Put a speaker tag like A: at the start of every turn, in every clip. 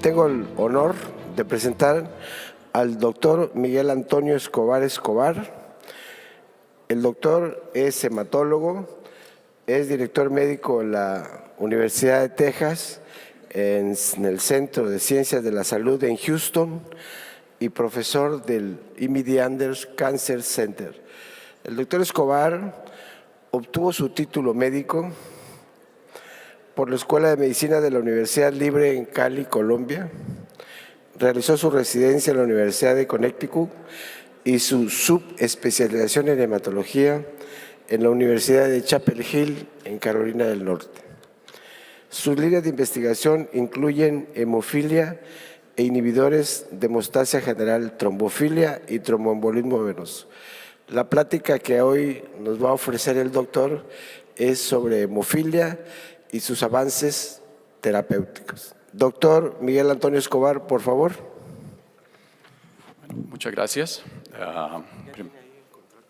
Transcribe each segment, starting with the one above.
A: tengo el honor de presentar al doctor Miguel Antonio Escobar Escobar. El doctor es hematólogo, es director médico en la Universidad de Texas, en el Centro de Ciencias de la Salud en Houston y profesor del MD Anderson Cancer Center. El doctor Escobar obtuvo su título médico por la Escuela de Medicina de la Universidad Libre en Cali, Colombia. Realizó su residencia en la Universidad de Connecticut y su subespecialización en hematología en la Universidad de Chapel Hill, en Carolina del Norte. Sus líneas de investigación incluyen hemofilia e inhibidores de hemostasia general, trombofilia y tromboembolismo venoso. La plática que hoy nos va a ofrecer el doctor es sobre hemofilia y sus avances terapéuticos. Doctor Miguel Antonio Escobar, por favor.
B: Muchas gracias.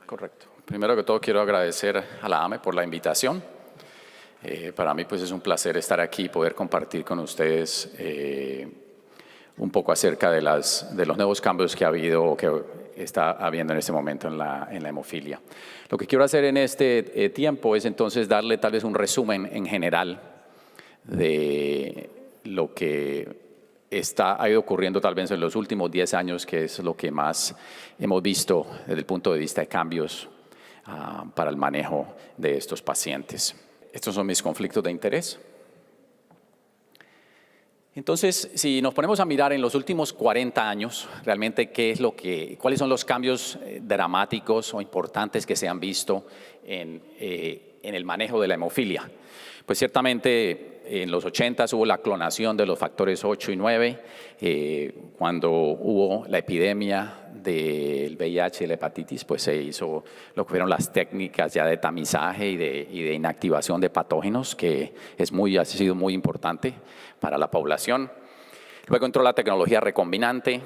B: Correcto. Primero que todo quiero agradecer a la AME por la invitación. Para mí pues es un placer estar aquí y poder compartir con ustedes un poco acerca de los nuevos cambios que ha habido o que está habiendo en este momento en la hemofilia. Lo que quiero hacer en este tiempo es entonces darle tal vez un resumen en general de lo que ha ido ocurriendo tal vez en los últimos 10 años, que es lo que más hemos visto desde el punto de vista de cambios para el manejo de estos pacientes. Estos son mis conflictos de interés. Entonces, si nos ponemos a mirar en los últimos 40 años, realmente cuáles son los cambios dramáticos o importantes que se han visto en el manejo de la hemofilia. Pues ciertamente en los 80 hubo la clonación de los factores 8 y 9, cuando hubo la epidemia del VIH y la hepatitis, pues se hizo lo que fueron las técnicas ya de tamizaje y de inactivación de patógenos, que ha sido muy importante para la población. Luego entró la tecnología recombinante.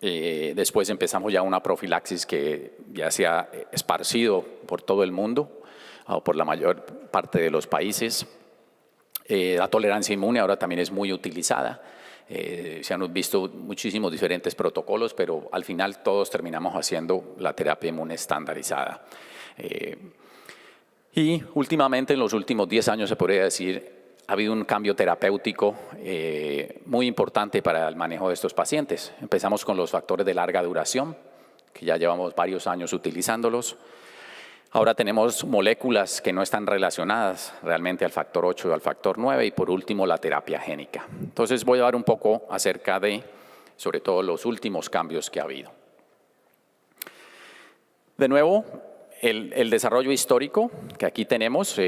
B: Después empezamos ya una profilaxis que ya se ha esparcido por todo el mundo, o por la mayor parte de los países. La tolerancia inmune ahora también es muy utilizada. Se han visto muchísimos diferentes protocolos, pero al final todos terminamos haciendo la terapia inmune estandarizada. Y últimamente, en los últimos 10 años, se podría decir, ha habido un cambio terapéutico muy importante para el manejo de estos pacientes. Empezamos con los factores de larga duración, que ya llevamos varios años utilizándolos. Ahora tenemos moléculas que no están relacionadas realmente al factor 8 o al factor 9 y por último la terapia génica. Entonces voy a hablar un poco acerca de, sobre todo, los últimos cambios que ha habido. De nuevo, el desarrollo histórico que aquí tenemos,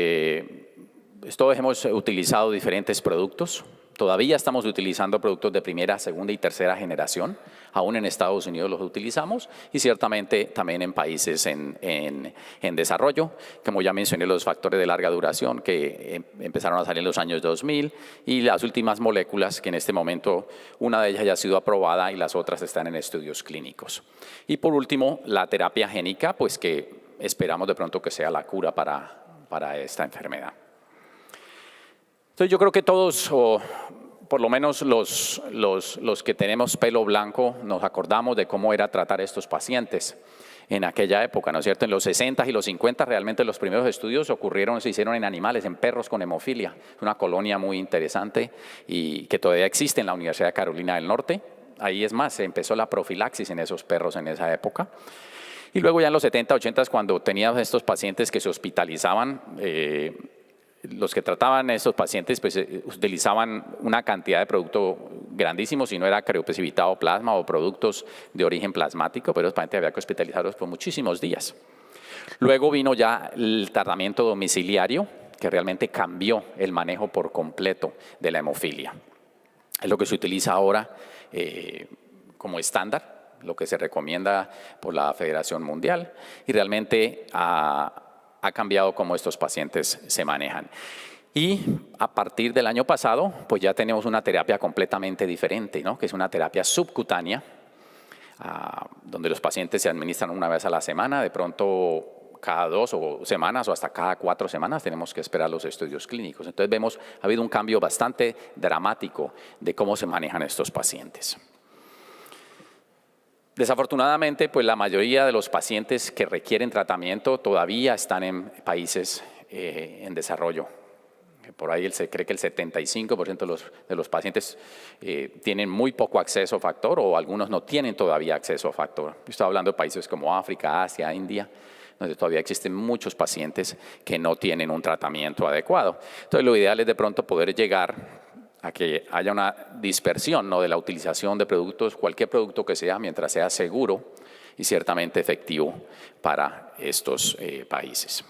B: todos hemos utilizado diferentes productos. Todavía estamos utilizando productos de primera, segunda y tercera generación. Aún en Estados Unidos los utilizamos y ciertamente también en países en desarrollo. Como ya mencioné, los factores de larga duración que empezaron a salir en los años 2000 y las últimas moléculas que en este momento una de ellas ya ha sido aprobada y las otras están en estudios clínicos. Y por último, la terapia génica, pues que esperamos de pronto que sea la cura para esta enfermedad. Entonces yo creo que todos, o por lo menos los que tenemos pelo blanco, nos acordamos de cómo era tratar a estos pacientes en aquella época, ¿no es cierto? En los 60 y los 50 realmente los primeros estudios se hicieron en animales, en perros con hemofilia. Una colonia muy interesante y que todavía existe en la Universidad de Carolina del Norte. Ahí es más, se empezó la profilaxis en esos perros en esa época. Y luego ya en los 70, 80, cuando teníamos estos pacientes que se hospitalizaban, los que trataban a estos pacientes pues, utilizaban una cantidad de producto grandísimo, si no era crioprecipitado plasma o productos de origen plasmático, pero los pacientes había que hospitalizarlos por muchísimos días. Luego vino ya el tratamiento domiciliario, que realmente cambió el manejo por completo de la hemofilia. Es lo que se utiliza ahora como estándar, lo que se recomienda por la Federación Mundial, y realmente ha cambiado cómo estos pacientes se manejan. Y a partir del año pasado, pues ya tenemos una terapia completamente diferente, ¿no? Que es una terapia subcutánea, donde los pacientes se administran una vez a la semana, de pronto cada 2 semanas o hasta cada 4 semanas tenemos que esperar los estudios clínicos. Entonces ha habido un cambio bastante dramático de cómo se manejan estos pacientes. Desafortunadamente, pues la mayoría de los pacientes que requieren tratamiento todavía están en países en desarrollo. Por ahí se cree que el 75% de los pacientes tienen muy poco acceso a factor o algunos no tienen todavía acceso a factor. Yo estoy hablando de países como África, Asia, India, donde todavía existen muchos pacientes que no tienen un tratamiento adecuado. Entonces, lo ideal es de pronto poder llegar a que haya una dispersión, ¿no?, de la utilización de productos, cualquier producto que sea, mientras sea seguro y ciertamente efectivo para estos países.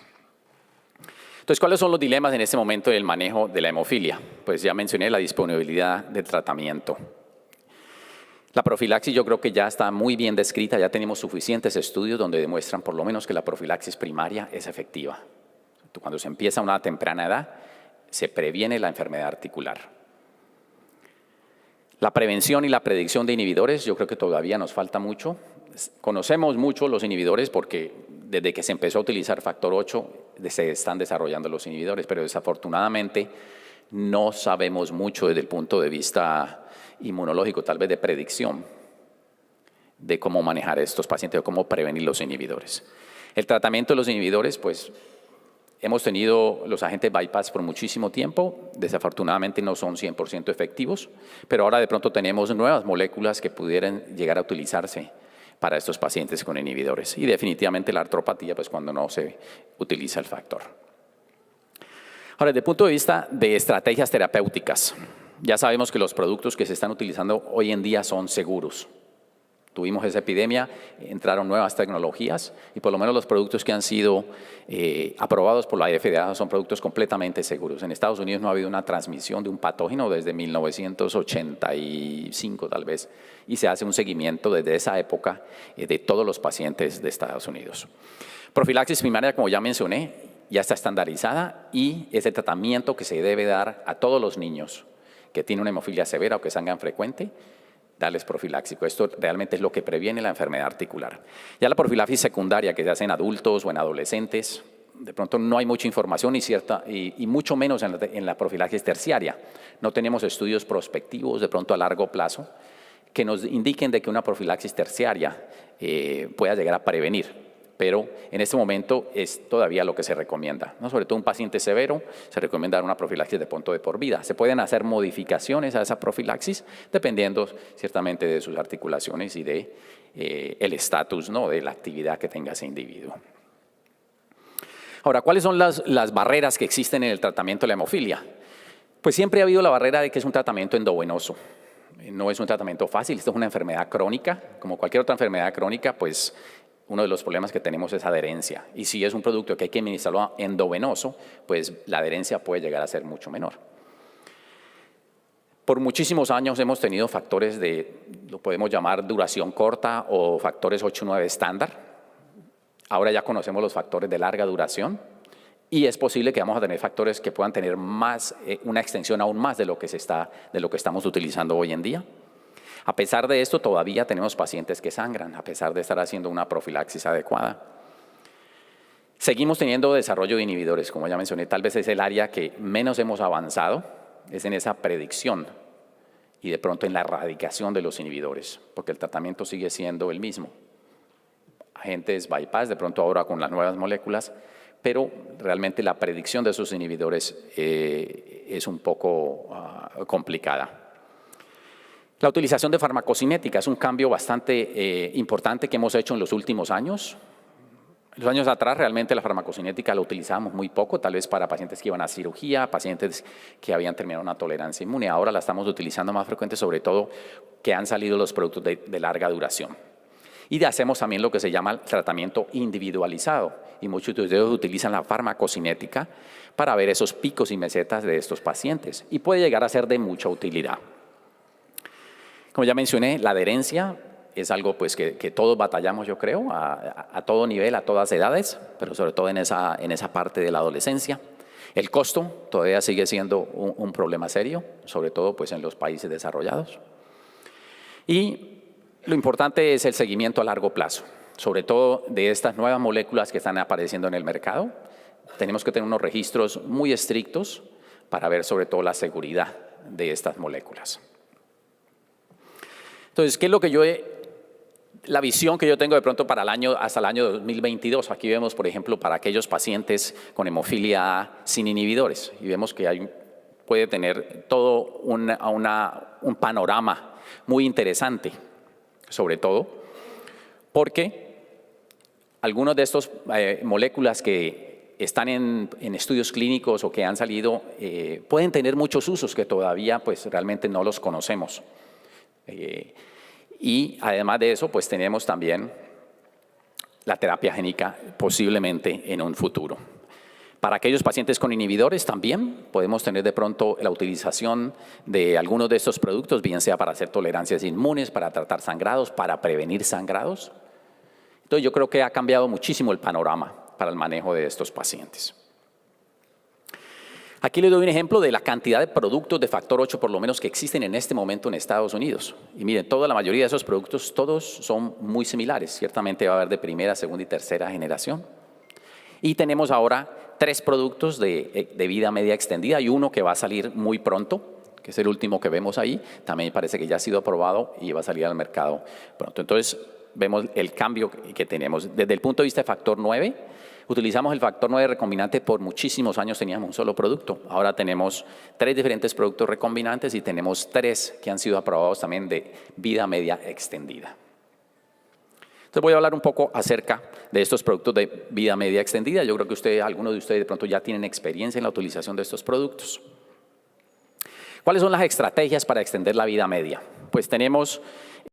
B: Entonces, ¿cuáles son los dilemas en este momento del manejo de la hemofilia? Pues ya mencioné la disponibilidad del tratamiento. La profilaxis yo creo que ya está muy bien descrita, ya tenemos suficientes estudios donde demuestran por lo menos que la profilaxis primaria es efectiva. Cuando se empieza a una temprana edad, se previene la enfermedad articular. La prevención y la predicción de inhibidores, yo creo que todavía nos falta mucho. Conocemos mucho los inhibidores porque desde que se empezó a utilizar factor 8 se están desarrollando los inhibidores, pero desafortunadamente no sabemos mucho desde el punto de vista inmunológico, tal vez de predicción, de cómo manejar a estos pacientes o cómo prevenir los inhibidores. El tratamiento de los inhibidores, pues hemos tenido los agentes bypass por muchísimo tiempo, desafortunadamente no son 100% efectivos, pero ahora de pronto tenemos nuevas moléculas que pudieran llegar a utilizarse para estos pacientes con inhibidores. Y definitivamente la artropatía, pues cuando no se utiliza el factor. Ahora, desde el punto de vista de estrategias terapéuticas, ya sabemos que los productos que se están utilizando hoy en día son seguros. Tuvimos esa epidemia, entraron nuevas tecnologías y por lo menos los productos que han sido aprobados por la FDA son productos completamente seguros. En Estados Unidos no ha habido una transmisión de un patógeno desde 1985 tal vez y se hace un seguimiento desde esa época de todos los pacientes de Estados Unidos. Profilaxis primaria, como ya mencioné, ya está estandarizada y es el tratamiento que se debe dar a todos los niños que tienen una hemofilia severa o que sangran frecuente, darles profiláxico. Esto realmente es lo que previene la enfermedad articular. Ya la profilaxis secundaria que se hace en adultos o en adolescentes, de pronto no hay mucha información y mucho menos en la profilaxis terciaria. No tenemos estudios prospectivos de pronto a largo plazo que nos indiquen de que una profilaxis terciaria pueda llegar a prevenir. Pero en este momento es todavía lo que se recomienda, ¿no? Sobre todo un paciente severo, se recomienda dar una profilaxis de pronto de por vida. Se pueden hacer modificaciones a esa profilaxis dependiendo ciertamente de sus articulaciones y de el estatus, ¿no?, de la actividad que tenga ese individuo. Ahora, ¿cuáles son las barreras que existen en el tratamiento de la hemofilia? Pues siempre ha habido la barrera de que es un tratamiento endovenoso. No es un tratamiento fácil, esto es una enfermedad crónica. Como cualquier otra enfermedad crónica, pues uno de los problemas que tenemos es adherencia. Y si es un producto que hay que administrarlo endovenoso, pues la adherencia puede llegar a ser mucho menor. Por muchísimos años hemos tenido factores lo podemos llamar duración corta o factores 8-9 estándar. Ahora ya conocemos los factores de larga duración y es posible que vamos a tener factores que puedan tener más, una extensión aún más de lo que estamos utilizando hoy en día. A pesar de esto, todavía tenemos pacientes que sangran, a pesar de estar haciendo una profilaxis adecuada. Seguimos teniendo desarrollo de inhibidores, como ya mencioné, tal vez es el área que menos hemos avanzado, es en esa predicción y de pronto en la erradicación de los inhibidores, porque el tratamiento sigue siendo el mismo. Agentes bypass, de pronto ahora con las nuevas moléculas, pero realmente la predicción de esos inhibidores es un poco complicada. La utilización de farmacocinética es un cambio bastante importante que hemos hecho en los últimos años. En los años atrás realmente la farmacocinética la utilizábamos muy poco, tal vez para pacientes que iban a cirugía, pacientes que habían terminado una tolerancia inmune. Ahora la estamos utilizando más frecuente, sobre todo que han salido los productos de larga duración. Y hacemos también lo que se llama el tratamiento individualizado. Y muchos de ustedes utilizan la farmacocinética para ver esos picos y mesetas de estos pacientes. Y puede llegar a ser de mucha utilidad. Como ya mencioné, la adherencia es algo pues, que todos batallamos, yo creo, a todo nivel, a todas edades, pero sobre todo en esa parte de la adolescencia. El costo todavía sigue siendo un problema serio, sobre todo pues, en los países desarrollados. Y lo importante es el seguimiento a largo plazo. sobre todo de estas nuevas moléculas que están apareciendo en el mercado. Tenemos que tener unos registros muy estrictos para ver sobre todo la seguridad de estas moléculas. Entonces, ¿qué es lo que la visión que yo tengo de pronto para hasta el año 2022? Aquí vemos, por ejemplo, para aquellos pacientes con hemofilia A sin inhibidores, y vemos que puede tener todo un panorama muy interesante, sobre todo porque algunas de estas moléculas que están en estudios clínicos o que han salido pueden tener muchos usos que todavía pues realmente no los conocemos. Y además de eso, pues tenemos también la terapia génica posiblemente en un futuro. Para aquellos pacientes con inhibidores también podemos tener de pronto la utilización de algunos de estos productos, bien sea para hacer tolerancias inmunes, para tratar sangrados, para prevenir sangrados. Entonces yo creo que ha cambiado muchísimo el panorama para el manejo de estos pacientes. Aquí les doy un ejemplo de la cantidad de productos de factor 8 por lo menos que existen en este momento en Estados Unidos. Y miren, la mayoría de esos productos, todos son muy similares. Ciertamente va a haber de primera, segunda y tercera generación. Y tenemos ahora 3 productos de vida media extendida y uno que va a salir muy pronto, que es el último que vemos ahí. También parece que ya ha sido aprobado y va a salir al mercado pronto. Entonces, vemos el cambio que tenemos. Desde el punto de vista de factor 9, utilizamos el factor 9 recombinante por muchísimos años, teníamos un solo producto. Ahora tenemos 3 diferentes productos recombinantes y tenemos 3 que han sido aprobados también de vida media extendida. Entonces voy a hablar un poco acerca de estos productos de vida media extendida. Yo creo que algunos de ustedes de pronto ya tienen experiencia en la utilización de estos productos. ¿Cuáles son las estrategias para extender la vida media? Pues tenemos